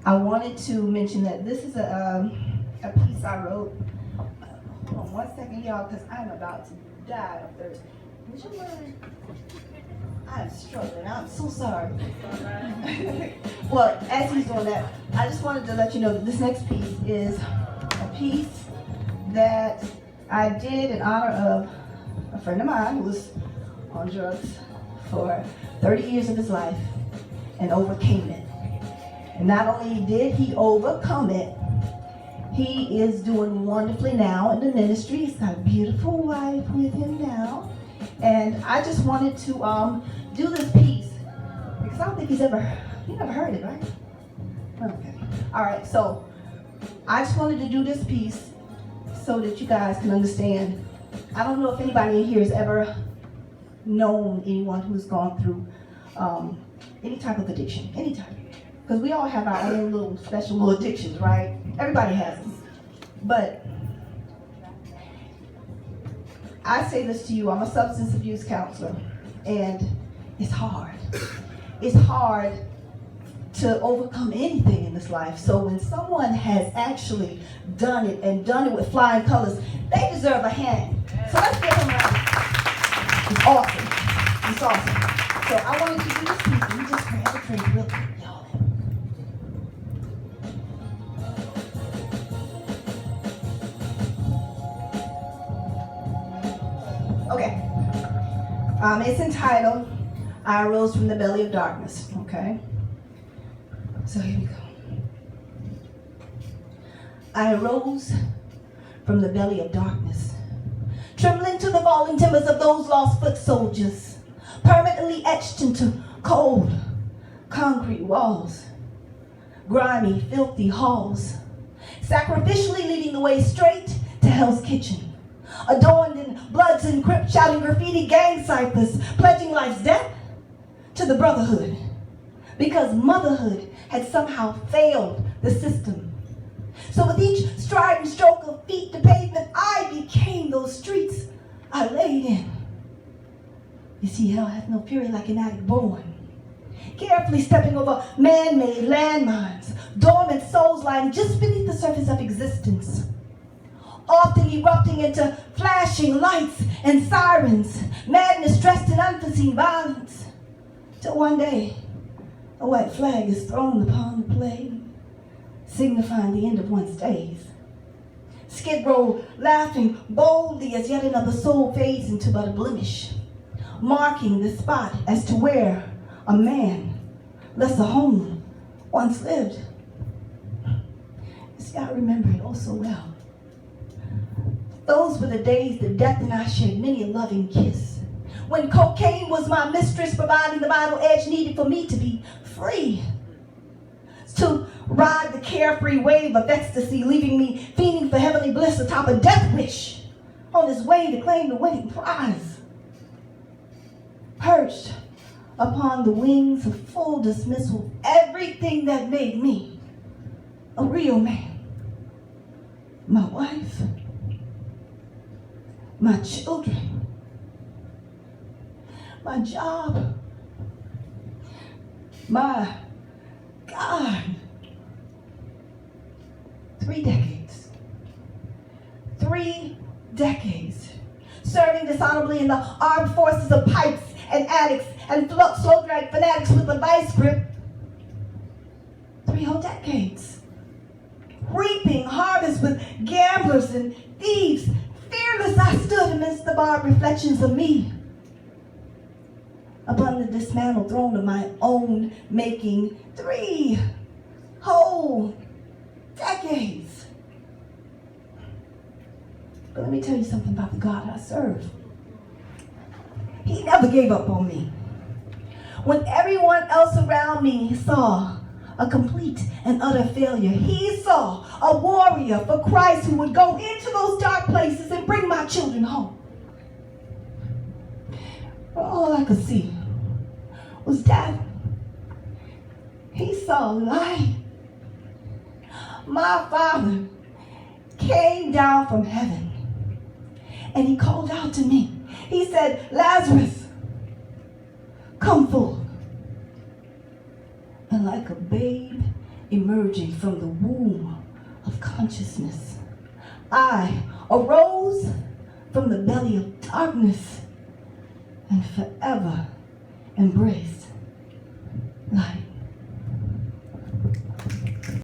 I wanted to mention that this is a piece I wrote. Hold on 1 second, y'all, because I'm about to die of thirst. Would you mind? I'm struggling. I'm so sorry. Well, as he's doing that, I just wanted to let you know that this next piece is a piece that I did in honor of a friend of mine who was on drugs for 30 years of his life and overcame it. And not only did he overcome it, he is doing wonderfully now in the ministry. He's got a beautiful wife with him now. And I just wanted to do this piece because I don't think you never heard it, right? Okay. All right, so I just wanted to do this piece so that you guys can understand. I don't know if anybody in here has ever known anyone who's gone through any type of addiction, any type. Because we all have our own little special little addictions, right? Everybody has them. But I say this to you, I'm a substance abuse counselor, and it's hard. It's hard to overcome anything in this life. So when someone has actually done it and done it with flying colors, they deserve a hand. So let's give them a round. It's awesome. It's awesome. So I wanted to do this piece, and we just grab a drink real quick, y'all. Okay. It's entitled, I Arose from the Belly of Darkness, okay? So here we go. I arose from the belly of darkness, trembling to the falling timbers of those lost foot soldiers, permanently etched into cold concrete walls, grimy, filthy halls, sacrificially leading the way straight to Hell's Kitchen, adorned in Bloods and Crips, shouting graffiti gang ciphers, pledging life's death to the brotherhood, because motherhood had somehow failed the system. So with each stride and stroke of feet to pavement, I became those streets I laid in. You see, hell hath no fury like an addict born, carefully stepping over man-made landmines, dormant souls lying just beneath the surface of existence, often erupting into flashing lights and sirens, madness dressed in unforeseen violence, till one day a white flag is thrown upon the plain, signifying the end of one's days. Skid Row laughing boldly as yet another soul fades into but a blemish, marking the spot as to where a man, less a home, once lived. See, I remember it oh so well. Those were the days that death and I shared many a loving kiss, when cocaine was my mistress, providing the vital edge needed for me to be free, to ride the carefree wave of ecstasy, leaving me fiending for heavenly bliss atop a death wish, on his way to claim the winning prize. Perched upon the wings of full dismissal, everything that made me a real man. My wife, my children, my job, my God. 3 decades. 3 decades. Serving dishonorably in the armed forces of pipes and addicts and slow drag fanatics with a vice grip. 3 whole decades. Reaping harvest with gamblers and thieves. Fearless I stood amidst the barbed reflections of me, upon the dismantled throne of my own making. 3 whole decades. But let me tell you something about the God I serve. He never gave up on me. When everyone else around me saw a complete and utter failure, he saw a warrior for Christ who would go into those dark places and bring my children home. But all I could see was death. He saw light. My Father came down from heaven and he called out to me. He said, Lazarus, come forth. And like a babe emerging from the womb of consciousness. I arose from the belly of darkness and forever embraced